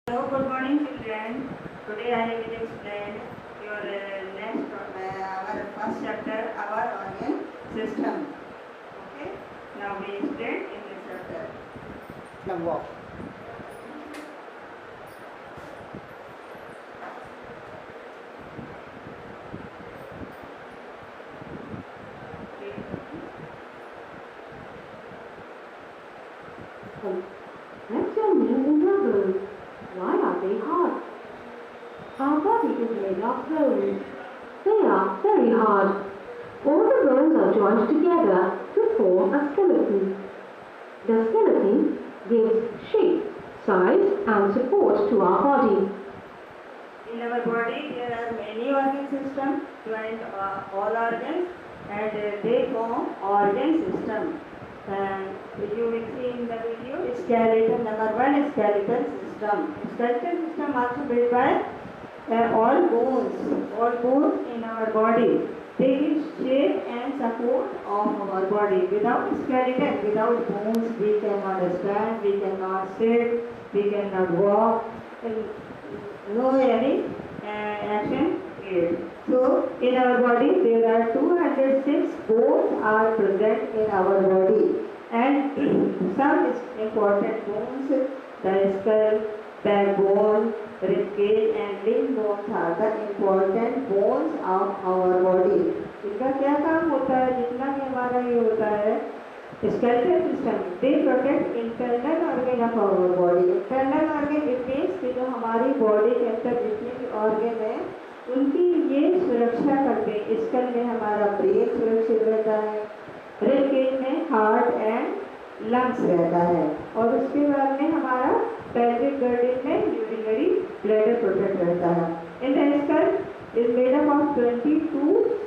Hello, good morning children. Today I will explain your our first chapter, our organ system. Okay. Now we explain in this chapter. Now walk. Let's your knees and elbows. Why are they hard? Our body is made of bones. They are very hard. All the bones are joined together to form a skeleton. The skeleton gives shape, size and support to our body. In our body there are many organ systems joined all organs and they form organ system. And you will see in the video skeleton number one, skeletal system. Skeletal system also built by all bones in our body. They give shape and support of our body. Without skeleton, without bones, we cannot stand, we cannot sit, we cannot walk. No any action here. So in our body there are 206 bones are present in our body and some important bones, the skull, backbone, ribcage and limb bones are the important bones of our body. इनका क्या काम होता है? जितना भी हमारा ये होता है skeletal system, they protect internal organ of our body. Internal organ it means कि जो हमारी बॉडी के अंदर जितने भी ऑर्गन है उनकी ये सुरक्षा करते हैं. स्कल में हमारा ब्रेन सुरक्षित रहता है, रिब केज में हार्ट एंड लंग्स रहता है और उसके बाद में हमारा pelvic girdle में यूरिनरी ब्लैडर प्रोटेक्ट रहता है. In the skull is made up of 22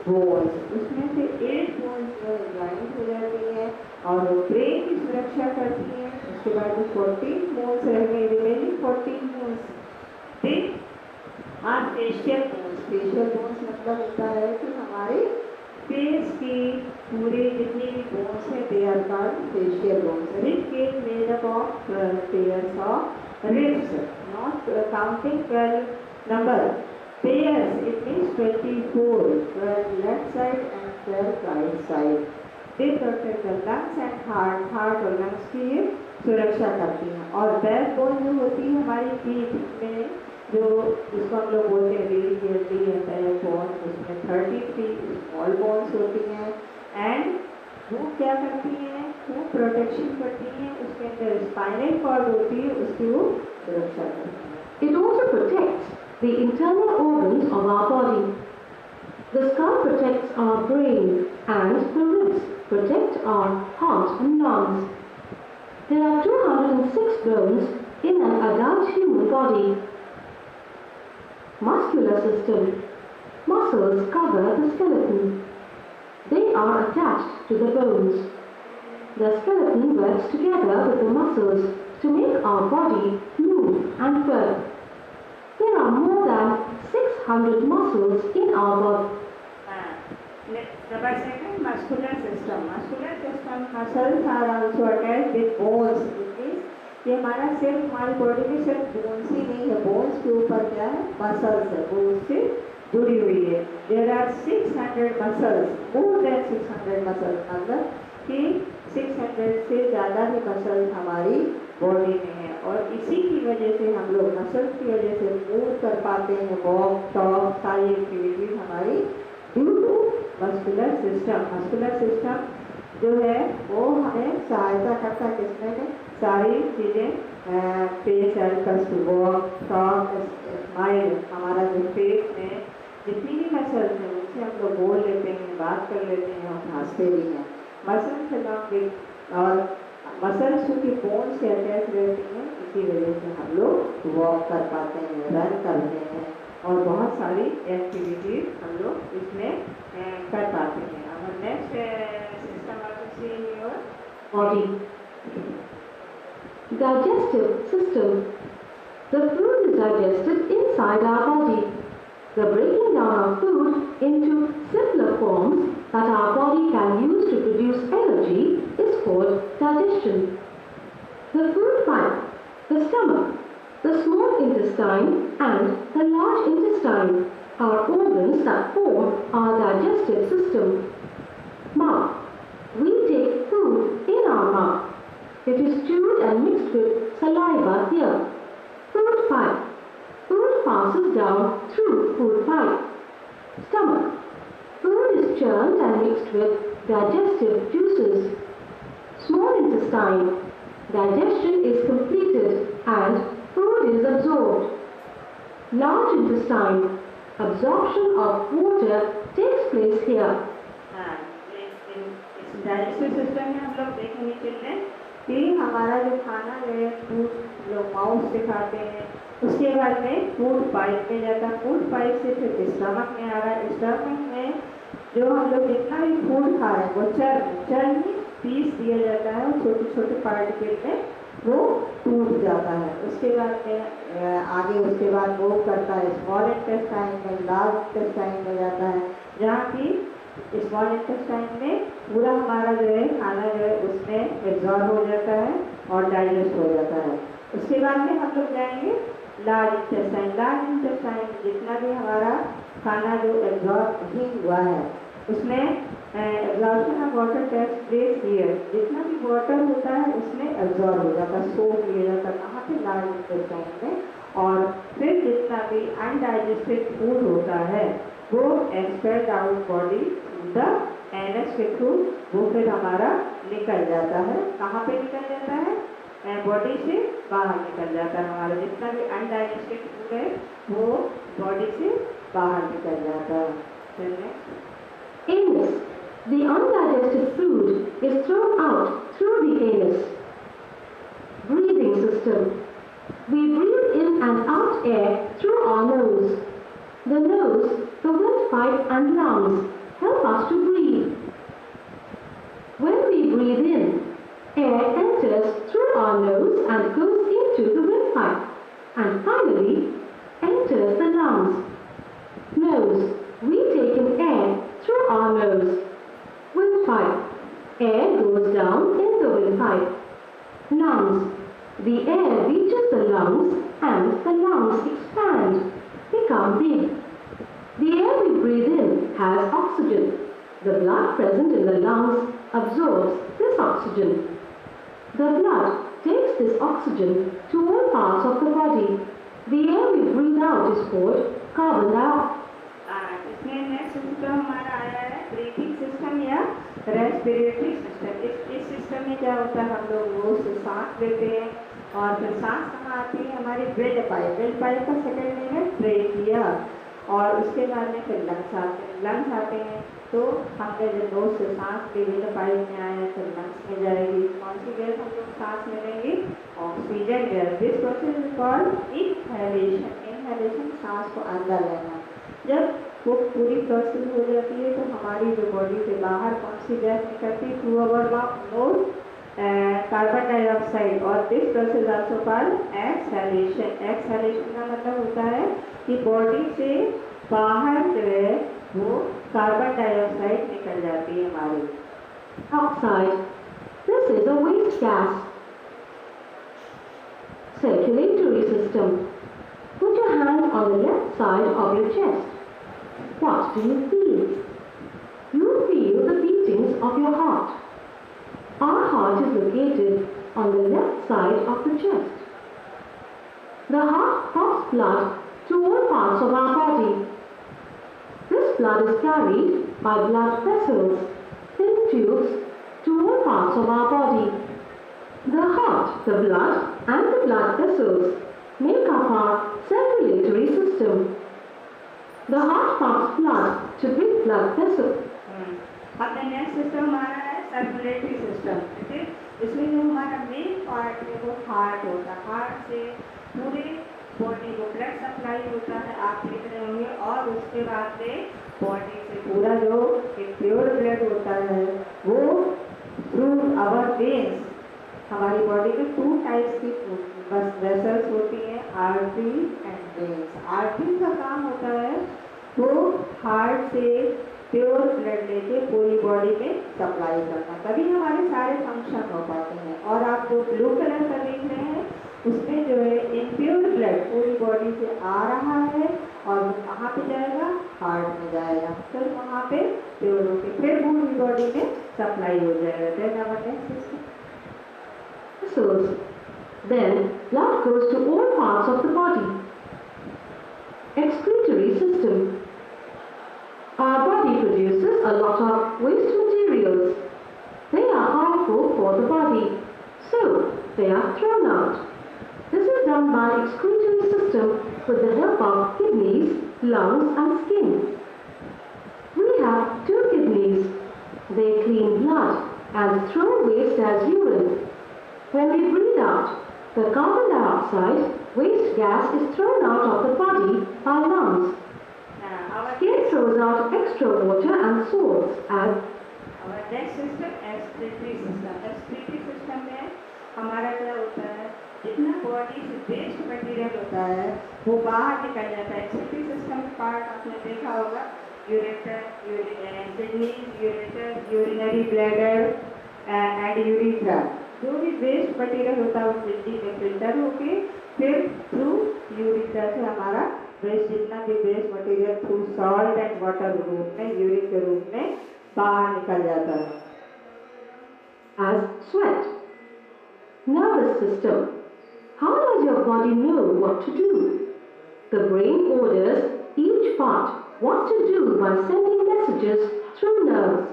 bones. उसमें से 8 बोन्स ज्वाइंट हो जाती है और वो ब्रेन की सुरक्षा करती है. उसके बाद 14 बोन्स रह गए, रिमेनिंग 14 बोन्स ठीक. हाँ, फेशियल बोन्स. फेशियल बोन्स मतलब होता है कि हमारे फेस की पूरे जितनी भी बोन्स है they are called facial bones. Rib cage made up of pairs of ribs, not counting 12 number. Pairs, it means 24, 12 left side and 12 right side. They protect the lungs and heart. Heart और lungs की ये सुरक्षा करती हैं. और backbone जो होती है हमारी पीठ में, जो जिसको हम लोग बोलते हैं रीढ़ की हड्डी है, बैकबोन, उसमें 33 स्मॉल बोन्स होती हैं एंड वो क्या करती हैं? वो प्रोटेक्शन करती हैं. उसके अंदर स्पाइनल कॉर्ड होती है, उसकी वो सुरक्षा करती है. It also protects the internal organs of our body. The skull protects our brain and the ribs protect our heart and lungs. There are 206 bones in an adult human body. Muscular system. Muscles cover the skeleton. They are attached to the bones. The skeleton works together with the muscles to make our body move and work. There are more than 600 muscles in our body. Number second, muscular system. Muscular system, muscles are also attached with bones. It means ये हमारा सिर्फ हमारी body में सिर्फ bones ही नहीं है, bones के ऊपर क्या है? मसल्स है, वो उससे जुड़ी हुई है. There are 600 muscles, more than 600 muscles. मतलब कि 600 से ज़्यादा भी मसल्स हमारी बॉडी में है और इसी की वजह से हम लोग मसल्स की वजह से मूव कर पाते हैं, वॉक, टॉक, सारी एक्टिविटीज हमारी due to muscular system. Muscular system जो है वो हमें सहायता करता है किसमें? सारी चीज़ें फेस एल्कस टू वॉक, टॉक, स्माइल. हमारा जो फेस में जितनी भी मसल्स हैं उनसे हम लोग बोल लेते हैं, बात कर लेते हैं और हंसते भी हैं. मसल्स अलॉन्ग विद और मसल्स की बोन से अटैच रहती हैं, इसी वजह से हम लोग वॉक कर पाते हैं, रन करते हैं और बहुत सारी एक्टिविटीज हम लोग इसमें कर पाते हैं. और next system of see your Body. Digestive system. The food is digested inside our body. The breaking down of food into simpler forms that our body can use to produce energy is called digestion. The food pipe, the stomach, the small intestine and the large intestine are organs that form our digestive system. Mouth. We take food in our mouth. It is chewed and mixed with saliva here. Food pipe. Food passes down through food pipe. Stomach. Food is churned and mixed with digestive juices. Small intestine. Digestion is completed and food is absorbed. Large intestine. Absorption of water takes place here. हाँ, इस digestive system में हम लोग देखेंगे चलिए कि हमारा जो खाना है फूड लोग माउथ से खाते हैं, उसके बाद में फूड पाइप में जाता है, फूड पाइप से फिर स्टमक में आ रहा है। स्टमक में जो हम लोग जितना भी फूड खा रहे हैं वो चर्न में पीस दिया जाता है और छोटे छोटे पार्टिकल में वो टूट जाता है। उसके बाद में आगे उसके बाद वो करता है स्मॉल इंटेस्टाइन में, लार्ज इंटेस्टाइन में जाता है, जहाँ की स्मॉल इंटेस्टाइन में पूरा हमारा जो है खाना जो है उसमें एब्जॉर्ब हो जाता है और डाइजेस्ट हो जाता है। उसके बाद में हम लोग जाएंगे लार्ज इंटेस्टाइन। लार्ज इंटेस्टाइन जितना भी हमारा खाना जो एब्जॉर्ब नहीं हुआ है उसमें absorption of water takes place here. जितना भी वाटर होता है उसमें एब्जॉर्ब हो जाता है, सोख लिया जाता है कहाँ पे, लार्ज इंटेस्टाइन में। और फिर जितना भी अनडाइजेस्टेड फूड होता है वो expelled out body the anus के थ्रू वो फिर हमारा निकल जाता है। कहाँ पे निकल जाता है? बॉडी से बाहर निकल जाता है। हमारा जितना भी अनडाइजेस्टेड फूड है वो बॉडी से बाहर निकल जाता है। फिर next Anus. The undigested food is thrown out through the anus. Breathing system. We breathe in and out air through our nose. The nose, the windpipe and lungs help us to breathe. When we breathe in, air enters through our nose and goes into the windpipe and finally enters the lungs. Nose. We take in air through our nose. Windpipe. Air goes down in the windpipe. Lungs. The air reaches the lungs and the lungs expand, become big. The air we breathe in has oxygen. The blood present in the lungs absorbs this oxygen. The blood takes this oxygen to all parts of the body. The air we breathe out is called carbon dioxide. इसमें next system हमारा आया है breathing system या respiratory system. इस system में क्या होता है, हम लोग वो से सांस लेते हैं और फिर सांस कहाँ आती है? हमारी ब्रेड पाइप का सेकेंड नेम है ट्रेकिया। और उसके बाद में फिर लंग्स आते हैं। तो हमने जब नोज से सांस ली ब्रेड पाइप में आए फिर लंग्स में जाएगी। कौन सी गैस हम लोग सांस में लेंगे? Oxygen gas. This process is called inhalation. Inhalation सांस को अंदर लेना। जब वो पूरी प्रोसेस हो जाती है तो हमारी जो बॉडी से बाहर कौन सी गैस निकलती है? Through our nose carbon dioxide. और this process also called exhalation. Exhalation का मतलब होता है कि बॉडी से बाहर जो है वो कार्बन डाइऑक्साइड निकल जाती है हमारी। Oxide. This is a waste gas. Circulatory system. Put your hand on the left side of your chest. What do you feel? You feel the beatings of your heart. Our heart is located on the left side of the chest. The heart pumps blood to all parts of our body. This blood is carried by blood vessels, thin tubes, to all parts of our body. The heart, the blood, and the blood vessels make up our circulatory system. The heart pumps blood to big blood vessels. अब next system हमारा है circulatory system. ठीक है, इसमें जो हमारा main part है वो हार्ट होता है। हार्ट से पूरे बॉडी को ब्लड सप्लाई होता है, आप देख रहे होंगे। और उसके बाद में बॉडी से पूरा जो एक प्योर ब्लड होता है वो थ्रू आवर वेन्स। हमारी बॉडी में 2 टाइप्स की बस वेसल्स होती हैं, आर्टरी एंड वेन्स। आर्टरी का काम होता है वो हार्ट से प्योर ब्लड लेके पूरी बॉडी में सप्लाई करना, तभी हमारे सारे फंक्शन हो पाते हैं। और आप जो ब्लू कलर का देख रहे हैं उसमें जो है इम्प्योर ब्लड पूरी बॉडी से आ रहा है और वो कहाँ पे जाएगा, हार्ट में जाएगा, फिर वहाँ पे प्योर होके फिर पूरी बॉडी में सप्लाई हो जाएगा। Then our next system vessels. Then blood goes to all parts of the body. Excretory system. Our body produces a lot of waste materials. They are harmful for the body, so they are thrown out. This is done by excretory system with the help of kidneys, lungs and skin. We have 2 kidneys. They clean blood and throw waste as urine. When we breathe out, the carbon dioxide waste gas is thrown out of the body by lungs. Skin throws out extra water and salts as our next system excretory system. Excretory system में हमारा क्या होता है, जितना body से waste material होता है वो बाहर निकल जाता है। excretory system पार्ट आपने देखा होगा, ureter, kidneys, ureter, urinary bladder and urethra। जो भी वेस्ट मटेरियल होता है वो किडनी में फिल्टर होके फिर थ्रू यूरिथ्रा से हमारा वेस्ट जितना भी waste material through salt and water रूप में यूरिन के रूप में बाहर निकल जाता है। as sweat. Nervous system. How does your body know what to do? The brain orders each part what to do by sending messages through nerves.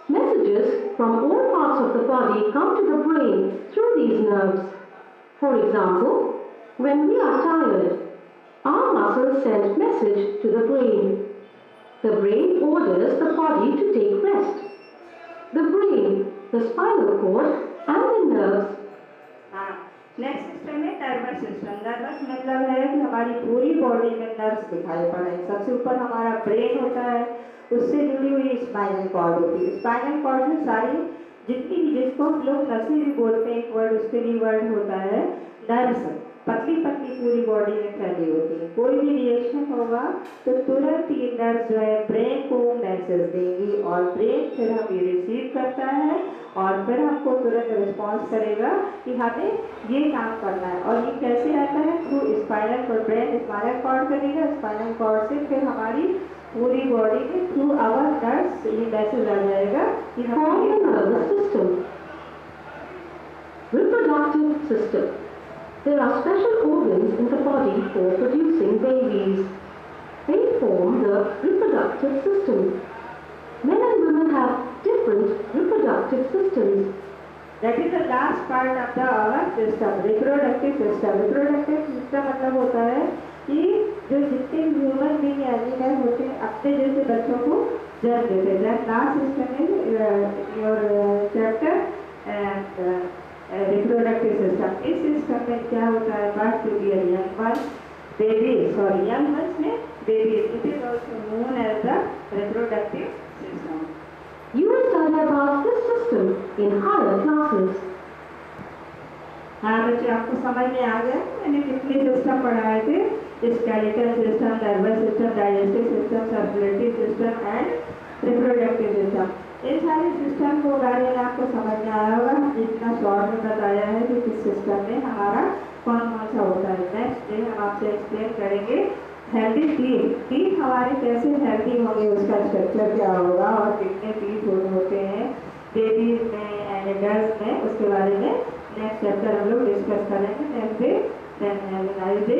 Messages from all parts of the body come to the brain through these nerves. For example, when we are tired, our muscles send message to the brain. The brain orders the body to take rest. The brain, the spinal cord and the nerves. Next system है nervous system. Nervous मतलब है कि हमारी पूरी body में nerves दिखाई पड़े। सबसे ऊपर हमारा ब्रेन होता है, उससे जुड़ी हुई स्पाइनल कॉर्ड होती है। स्पाइनल कॉर्ड में सारी जितनी भी, जिसको हम लोग नसें भी बोलते हैं, एक वर्ड उसके लिए वर्ड होता है नर्व्स। पतली पतली पूरी बॉडी में फैली होती है। कोई भी रिएक्शन होगा तो तुरंत ये नर्व्स जो है ब्रेन को मैसेज देंगी और ब्रेन फिर हम ये रिसीव करता है और फिर हमको तुरंत रिस्पॉन्स करेगा कि हमें ये काम करना है। और ये कैसे आता है, through spinal cord. Brain spinal cord करेगा, स्पाइनल कॉर्ड से फिर हमारी पूरी बॉडी में थ्रू आवर नर्व्स ये मैसेज आ जाएगा कि From the nervous system. Reproductive system. There are special organs in the body for producing babies. They form the reproductive system. Men and women have different reproductive systems. That is the last part of our system, reproductive system. Reproductive system मतलब होता है कि जो जितने human being animal होते हैं अपने जैसे बच्चों को जन्म देते हैं। That last system is your chapter reproductive system. इस सिस्टम में क्या होता है, birth to be young one baby, sorry young ones में baby, it is also known as the reproductive system. You will study about this system in higher classes. हाँ बच्चे, आपको समझ में आ गया मैंने कितने सिस्टम पढ़ाए थे, skeletal system, nervous system, digestive system, circulatory system and reproductive system. इन सारे सिस्टम को बारे में आपको समझ में आया होगा। जितना शॉर्ट में बताया है कि किस सिस्टम में हमारा कौन कौन सा होता है। नेक्स्ट डे हम आपसे एक्सप्लेन करेंगे हेल्दी टीथ। टीथ हमारे कैसे हेल्दी होंगे, उसका स्ट्रक्चर क्या होगा और कितने टीथ होते हैं बेबीज में एंड एडल्ट में, उसके बारे में नेक्स्ट चैप्टर हम लोग डिस्कस करेंगे। Next day, then have a nice day.